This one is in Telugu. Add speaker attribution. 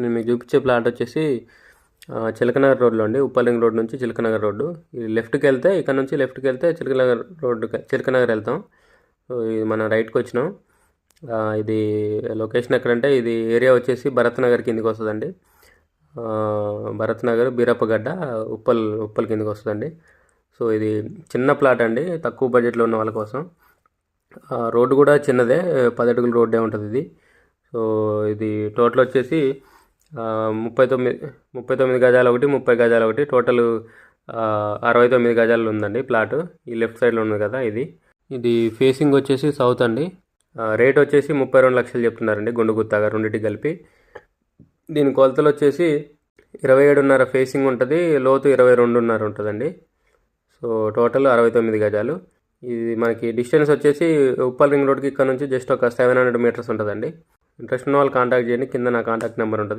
Speaker 1: నేను మీకు చూపించే ప్లాట్ వచ్చేసి చిలకనగర్ రోడ్లో అండి. ఉప్పల్ రింగ్ రోడ్ నుంచి చిలకనగర్ రోడ్డు. ఇది లెఫ్ట్కి వెళ్తే, ఇక్కడ నుంచి లెఫ్ట్కి వెళ్తే చిలకనగర్ రోడ్డు, చిలకనగర్ వెళ్తాం. సో ఇది మనం రైట్కి వచ్చినాం. ఇది లొకేషన్ ఎక్కడంటే, ఇది ఏరియా వచ్చేసి భరత్ నగర్ కిందికి వస్తుందండి. భరత్ నగర్, బీరప్పగడ్డ, ఉప్పల్ కిందికి వస్తుందండి. సో ఇది చిన్న ప్లాట్ అండి, తక్కువ బడ్జెట్లో ఉన్న వాళ్ళ కోసం. రోడ్డు కూడా చిన్నదే, 10 అడుగుల రోడ్డే ఉంటుంది ఇది. సో ఇది టోటల్ వచ్చేసి 39 గజాలు ఒకటి, 30 గజాలు ఒకటి, టోటల్ 69 గజాలు ఉందండి ప్లాట్. ఈ లెఫ్ట్ సైడ్లో ఉంది కదా ఇది ఫేసింగ్ వచ్చేసి సౌత్ అండి. రేట్ వచ్చేసి 32 లక్షలు చెప్తున్నారండి, గుండు గుత్తాగా రెండింటికి కలిపి. దీని కొలతలు వచ్చేసి 27.5 ఫేసింగ్ ఉంటుంది, లోతు 22.5 ఉంటుందండి. సో టోటల్ 69 గజాలు. ఇది మనకి డిస్టెన్స్ వచ్చేసి ఉప్పల్ రింగ్ రోడ్కి ఇక్కడ నుంచి జస్ట్ ఒక 700 మీటర్స్ ఉంటుందండి. ఇంట్రెస్ట్ ఉన్న వాళ్ళు కాంటాక్ట్ చేయండి, కింద నా కాంటాక్ట్ నెంబర్ ఉంటుంది.